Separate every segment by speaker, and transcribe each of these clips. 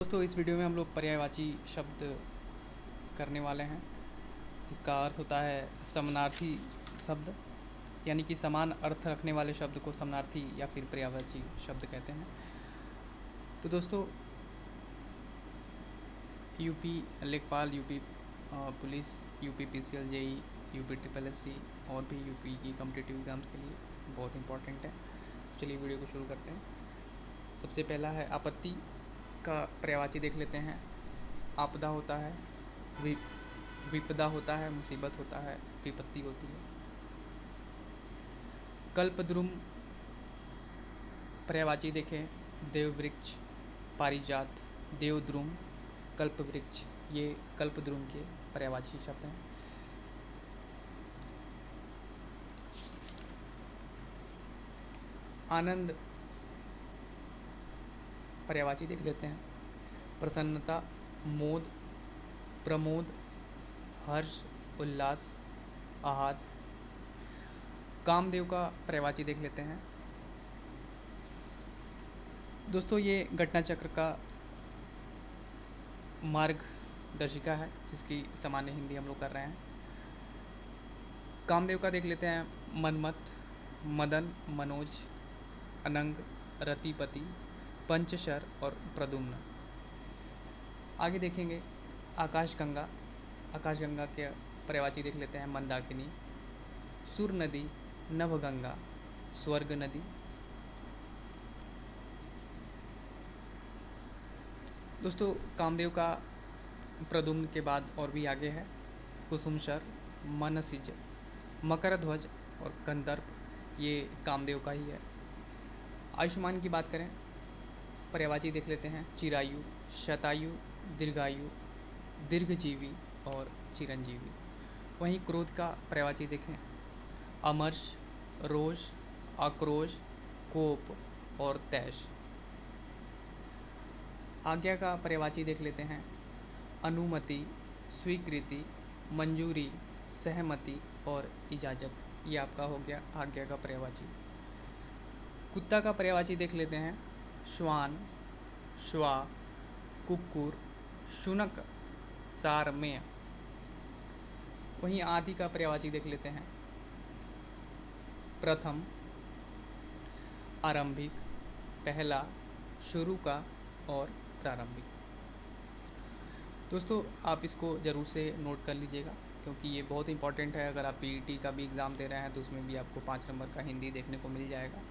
Speaker 1: दोस्तों इस वीडियो में हम लोग पर्यायवाची शब्द करने वाले हैं जिसका अर्थ होता है समानार्थी शब्द, यानी कि समान अर्थ रखने वाले शब्द को समानार्थी या फिर पर्यायवाची शब्द कहते हैं। तो दोस्तों UP Lekhpal, UP police, UP PCL, JE, UP triple SC और भी यूपी की कॉम्पिटिटिव एग्ज़ाम्स के लिए बहुत इंपॉर्टेंट है। चलिए वीडियो को शुरू करते हैं। सबसे पहला है आपत्ति का पर्यायवाची देख लेते हैं। आपदा होता है, विपदा होता है, मुसीबत होता है, विपत्ति होती है। कल्पद्रुम पर्यायवाची देखें, देववृक्ष, पारिजात, देवद्रुम, कल्पवृक्ष, ये कल्पद्रुम के पर्यायवाची शब्द हैं। आनंद पर्यायवाची देख लेते हैं। प्रसन्नता, मोद, प्रमोद, हर्ष, उल्लास, आहत। कामदेव का पर्यायवाची देख लेते हैं। दोस्तों ये घटना चक्र का मार्गदर्शिका है जिसकी सामान्य हिंदी हम लोग कर रहे हैं। कामदेव का देख लेते हैं। मनमत, मदन, मनोज, अनंग, रतिपति, पंचशर और प्रद्युम्न। आगे देखेंगे आकाशगंगा। आकाशगंगा के पर्यायवाची देख लेते हैं। मंदाकिनी, सुर नदी, नभगंगा, स्वर्ग नदी। दोस्तों कामदेव का प्रद्युम्न के बाद और भी आगे है। कुसुमशर, मनसिज, मकरध्वज और कंदर्प, ये कामदेव का ही है। आयुष्मान की बात करें, पर्यायवाची देख लेते हैं। चिरायु, शतायु, दीर्घायु, दीर्घजीवी और चिरंजीवी। वहीं क्रोध का पर्यायवाची देखें। अमर्ष, रोष, आक्रोश, कोप और तैश। आज्ञा का पर्यायवाची देख लेते हैं। अनुमति, स्वीकृति, मंजूरी, सहमति और इजाज़त, ये आपका हो गया आज्ञा का पर्यायवाची। कुत्ता का पर्यायवाची देख लेते हैं। श्वान, श्वा, कुक्कुर, शुनक, सारमेय। वहीं आदि का पर्यायवाची देख लेते हैं। प्रथम, आरंभिक, पहला, शुरू का और प्रारंभिक। दोस्तों आप इसको ज़रूर से नोट कर लीजिएगा क्योंकि ये बहुत इंपॉर्टेंट है। अगर आप पीईटी का भी एग्ज़ाम दे रहे हैं तो उसमें भी आपको 5 नंबर का हिंदी देखने को मिल जाएगा,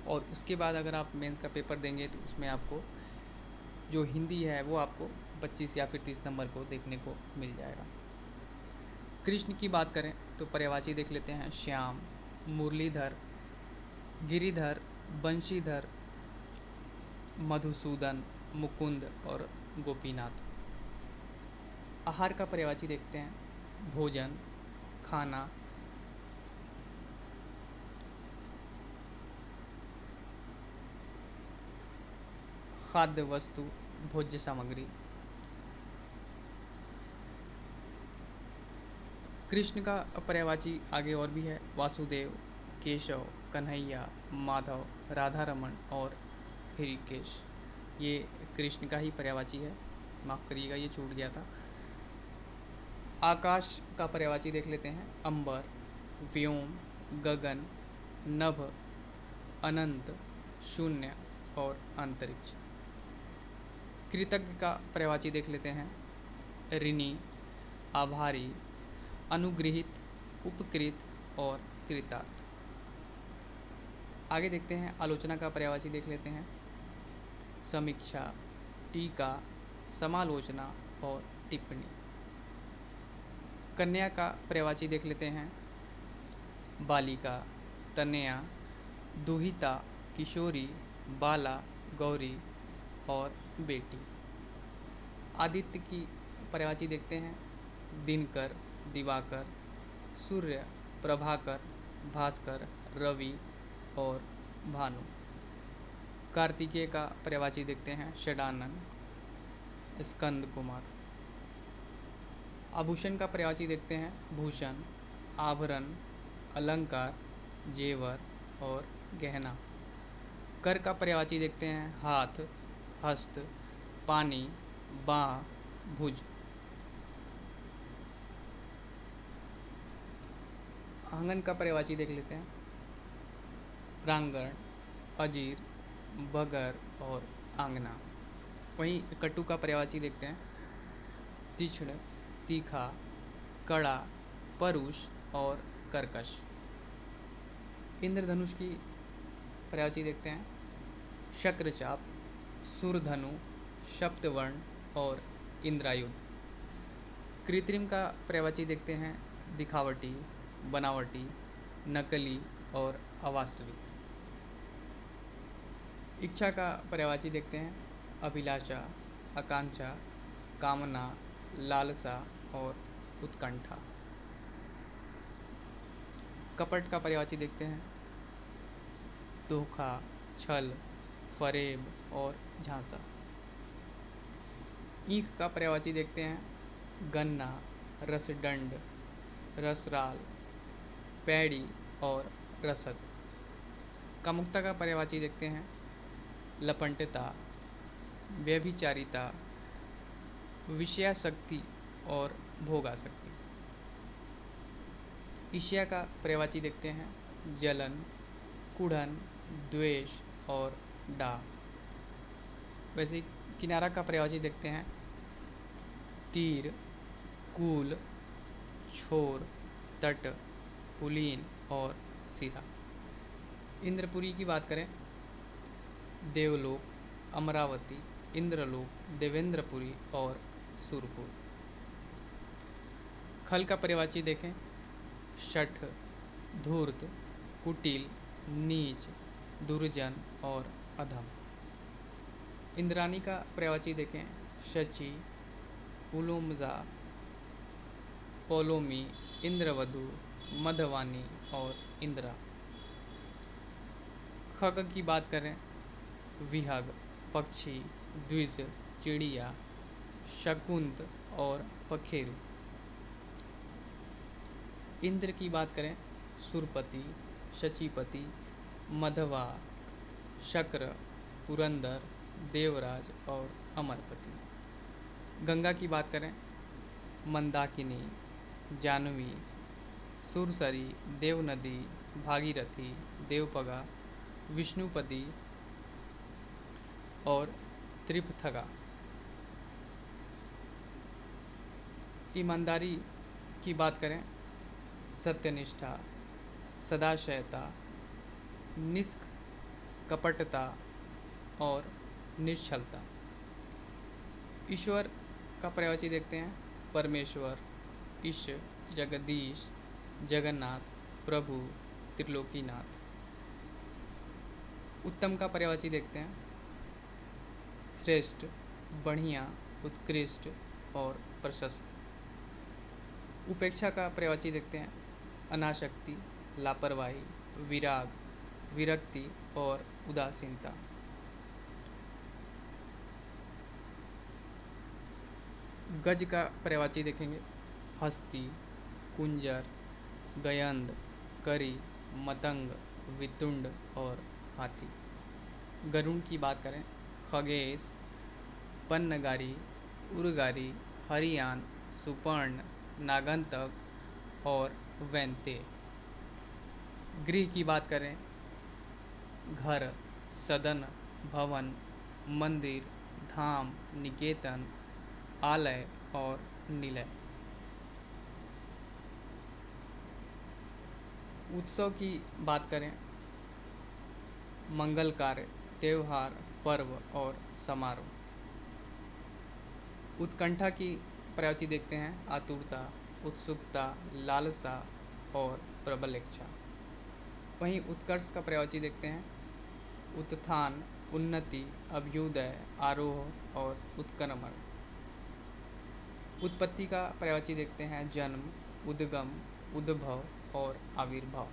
Speaker 1: और उसके बाद अगर आप मेंस का पेपर देंगे तो उसमें आपको जो हिंदी है वो आपको 25 या फिर 30 नंबर को देखने को मिल जाएगा। कृष्ण की बात करें तो पर्यायवाची देख लेते हैं। श्याम, मुरलीधर, गिरिधर, बंशीधर, मधुसूदन, मुकुंद और गोपीनाथ। आहार का पर्यायवाची देखते हैं। भोजन, खाना, खाद्य वस्तु, भोज्य सामग्री। कृष्ण का पर्यायवाची आगे और भी है। वासुदेव, केशव, कन्हैया, माधव, राधा रमन और हृषिकेश, ये कृष्ण का ही पर्यायवाची है। माफ़ करिएगा ये छूट गया था। आकाश का पर्यायवाची देख लेते हैं। अंबर, व्योम, गगन, नभ, अनंत, शून्य और अंतरिक्ष। कृतज्ञ का पर्यायवाची देख लेते हैं। ऋणी, आभारी, अनुगृहित, उपकृत और कृतार्थ। आगे देखते हैं आलोचना का पर्यायवाची देख लेते हैं। समीक्षा, टीका, समालोचना और टिप्पणी। कन्या का पर्यायवाची देख लेते हैं। बालिका, तनया, दुहिता, किशोरी, बाला, गौरी और बेटी। आदित्य की पर्यायवाची देखते हैं। दिनकर, दिवाकर, सूर्य, प्रभाकर, भास्कर, रवि और भानु। कार्तिकेय का पर्यायवाची देखते हैं। षडानन, स्कंद कुमार। आभूषण का पर्यायवाची देखते हैं। भूषण, आभरण, अलंकार, जेवर और गहना। कर का पर्यायवाची देखते हैं। हाथ, हस्त, पानी, बाँ, भुज। आंगन का पर्यायवाची देख लेते हैं। प्रांगण, अजीर, बगर और आंगना। वहीं कटु का पर्यायवाची देखते हैं। तीक्ष्ण, तीखा, कड़ा, परुष और कर्कश। इंद्रधनुष की पर्यायवाची देखते हैं। शक्रचाप, सुरधनु, सप्तवर्ण और इंद्रायुध। कृत्रिम का पर्यायवाची देखते हैं। दिखावटी, बनावटी, नकली और अवास्तविक। इच्छा का पर्यायवाची देखते हैं। अभिलाषा, आकांक्षा, कामना, लालसा और उत्कंठा। कपट का पर्यायवाची देखते हैं। धोखा, छल, फरेब और झांसा। ईख का पर्यायवाची देखते हैं। गन्ना, रसदंड, रसराल, पैड़ी और रसद। कामुकता का पर्यायवाची देखते हैं। लपंटता, व्यभिचारिता, विषयासक्ति और भोगासक्ति। ईर्ष्या का पर्यायवाची देखते हैं। जलन, कुढ़न, द्वेष और डाह। वैसे किनारा का पर्यायवाची देखते हैं। तीर, कूल, छोर, तट, पुलीन और सिरा। इंद्रपुरी की बात करें। देवलोक, अमरावती, इंद्रलोक, देवेंद्रपुरी और सुरपुर। खल का पर्यायवाची देखें। शठ, धूर्त, कुटिल, नीच, दुर्जन और अधम। इंद्राणी का पर्यायवाची देखें। शची, पुलोमजा, पौलोमी, इंद्रवधु, मधवानी और इंद्रा। खग की बात करें। विहग, पक्षी, द्विज, चिड़िया, शकुंत और पखेरु। इंद्र की बात करें। सुरपति, शचीपति, मधवा, शक्र, पुरंदर, देवराज और अमरपति। गंगा की बात करें। मंदाकिनी, जानवी, सुरसरी, देवनदी, भागीरथी, देवपगा, विष्णुपदी और त्रिपथगा। ईमानदारी की बात करें। सत्यनिष्ठा, सदाशयता, निष्कपटता और निश्चलता। ईश्वर का पर्यायवाची देखते हैं। परमेश्वर, ईश, जगदीश, जगन्नाथ, प्रभु, त्रिलोकीनाथ। उत्तम का पर्यायवाची देखते हैं। श्रेष्ठ, बढ़िया, उत्कृष्ट और प्रशस्त। उपेक्षा का पर्यायवाची देखते हैं। अनासक्ति, लापरवाही, विराग, विरक्ति और उदासीनता। गज का पर्यायवाची देखेंगे। हस्ती, कुंजर, गयंद, करी, मतंग, वितुंड और हाथी। गरुण की बात करें। खगेश, पन्नगारी, उर्गारी, हरियान, सुपर्ण, नागंतक और वैंते। गृह की बात करें। घर, सदन, भवन, मंदिर, धाम, निकेतन, आलय और निलय। उत्सव की बात करें। मंगल कार्य, त्योहार, पर्व और समारोह। उत्कंठा की पर्यायवाची देखते हैं। आतुरता, उत्सुकता, लालसा और प्रबल इच्छा। वहीं उत्कर्ष का पर्यायवाची देखते हैं। उत्थान, उन्नति, अभ्युदय, आरोह और उत्क्रमण। उत्पत्ति का पर्यायवाची देखते हैं। जन्म, उद्गम, उद्भव और आविर्भाव।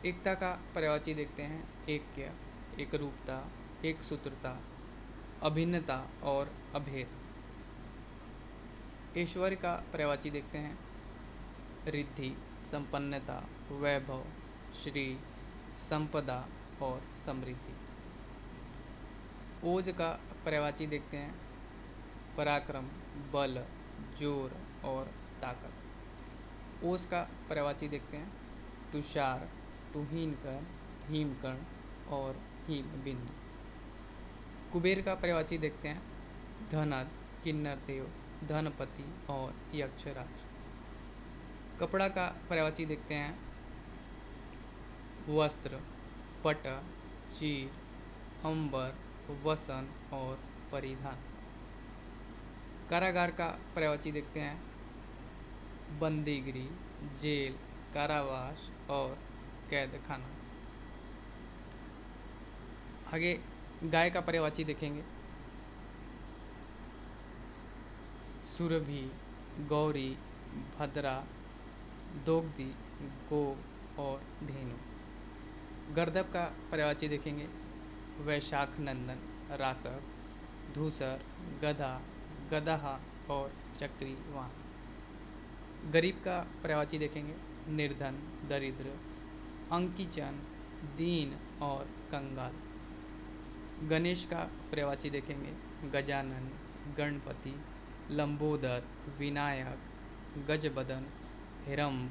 Speaker 1: एकता का पर्यायवाची देखते हैं। ऐक्य, एकरूपता, एकसूत्रता, अभिन्नता और अभेद। ऐश्वर्य का पर्यायवाची देखते हैं। रिद्धि, संपन्नता, वैभव, श्री, संपदा और समृद्धि। ओज का पर्यायवाची देखते हैं पराक्रम, बल, जोर और ताकत। ओस का पर्यायवाची देखते हैं तुषार, तुहिनकर्ण, हिमकर्ण और हिम बिंदु। कुबेर का पर्यायवाची देखते हैं धनद, किन्नरदेव, धनपति और यक्षराज। कपड़ा का पर्यायवाची देखते हैं वस्त्र, पट, चीर, अंबर, वसन और परिधान। कारागार का पर्यायवाची देखते हैं बंदीगृह, जेल, कारावास और कैद खाना। आगे गाय का पर्यायवाची देखेंगे सुरभि, गौरी, भद्रा, दोग्धी, गो और धेनु। गर्दभ का पर्यायवाची देखेंगे वैशाख नंदन, रासक, धूसर, गधा, गदहा और चक्री वाहन। गरीब का पर्यायवाची देखेंगे निर्धन, दरिद्र, अंकीचन, दीन और कंगाल। गणेश का पर्यायवाची देखेंगे गजानन, गणपति, लंबोदर, विनायक, गजबदन, हिरंब,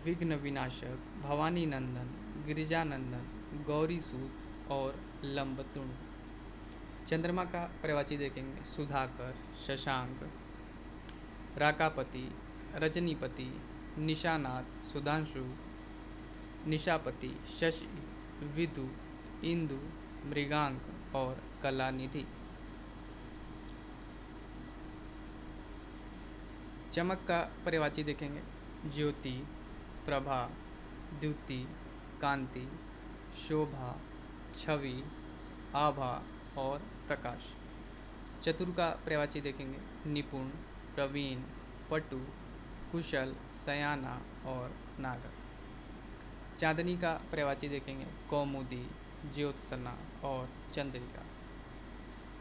Speaker 1: विघ्न विनाशक, भवानी नंदन, गिरिजानंदन, गौरीसूत और लंबतुंड। चंद्रमा का पर्यायवाची देखेंगे सुधाकर, शशांक, राकापति, रजनीपति, निशानाथ, सुधांशु, निशापति, शशि, विदु, इंदु, मृगांक और कलानिधि। चमक का पर्यायवाची देखेंगे ज्योति, प्रभा, द्युति, कांति, शोभा, छवि, आभा और प्रकाश। चतुर का पर्यायवाची देखेंगे निपुण, प्रवीण, पटु, कुशल, सयाना और नागर। चांदनी का पर्यायवाची देखेंगे कौमुदी, ज्योत्सना और चंद्रिका।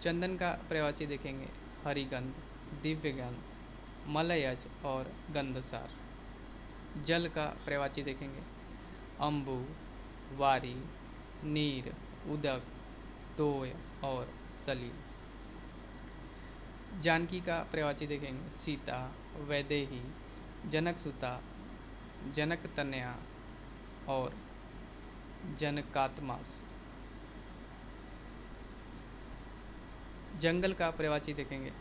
Speaker 1: चंदन का पर्यायवाची देखेंगे हरिगंध, दिव्यगंध, मलयज और गंधसार। जल का पर्यायवाची देखेंगे अम्बु, वारी, नीर, उदक, तोय और सलील। जानकी का पर्यायवाची देखेंगे सीता, वैदेही, जनकसुता, जनकतनया और जनकात्मास। जंगल का पर्यायवाची देखेंगे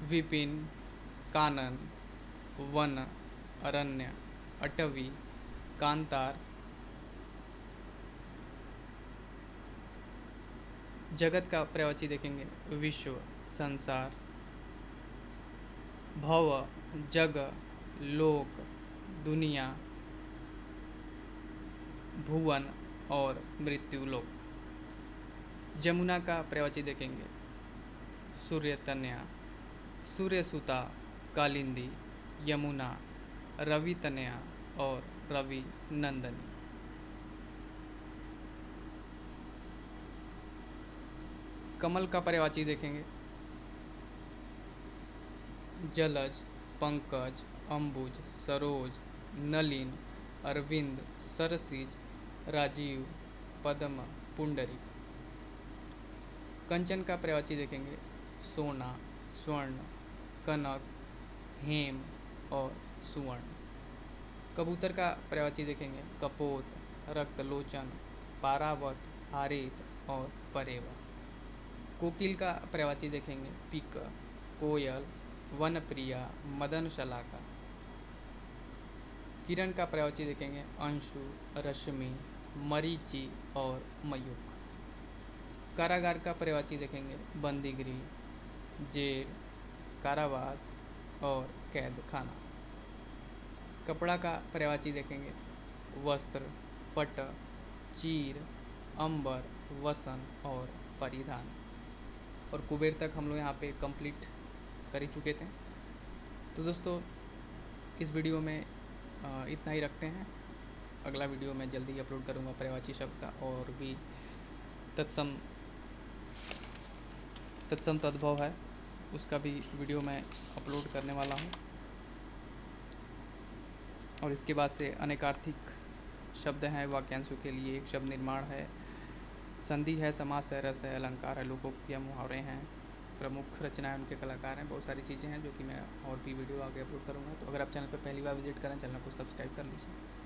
Speaker 1: विपिन, कानन, वन, अरण्य, अटवी, कांतार। जगत का पर्यायवाची देखेंगे विश्व, संसार, भव, जग, लोक, दुनिया, भुवन और मृत्यु लोक। जमुना का पर्यायवाची देखेंगे सूर्यतनया, सूर्यसुता, कालिंदी, यमुना, रवि तनया और रवि नंदनी। कमल का पर्यायवाची देखेंगे जलज, पंकज, अंबुज, सरोज, नलिन, अरविंद, सरसिज, राजीव, पद्म, पुंडरीक। कंचन का पर्यायवाची देखेंगे सोना, स्वर्ण, कनक, हेम और सुवर्ण। कबूतर का पर्यायवाची देखेंगे कपोत, रक्तलोचन, पारावत, हारित और परेवा। कोकिल का पर्यायवाची देखेंगे पिक, कोयल, वनप्रिया, मदन शलाका। किरण का पर्यायवाची देखेंगे अंशु, रश्मि, मरीचि और मयूख। कारागार का पर्यायवाची देखेंगे बंदीगृह, जेल, कारावास और कैद खाना। कपड़ा का पर्यायवाची देखेंगे वस्त्र, पट, चीर, अंबर, वसन और परिधान। और कुबेर तक हम लोग यहाँ पे कंप्लीट कर ही चुके थे। तो दोस्तों इस वीडियो में इतना ही रखते हैं। अगला वीडियो मैं जल्दी अपलोड करूँगा पर्यायवाची शब्द का और भी तत्सम तद्भव है उसका भी वीडियो मैं अपलोड करने वाला हूँ। और इसके बाद से अनेकार्थिक शब्द हैं वाक्यांशों के लिए, एक शब्द निर्माण है, संधि है, समास है, रस है, अलंकार है, लोकोक्तियाँ, मुहावरे हैं, प्रमुख रचनाएं उनके कलाकार हैं, बहुत सारी चीज़ें हैं जो कि मैं और भी वीडियो आगे अपलोड करूँगा। तो अगर आप चैनल पर पहली बार विजिट करें, चैनल को सब्सक्राइब कर लीजिए।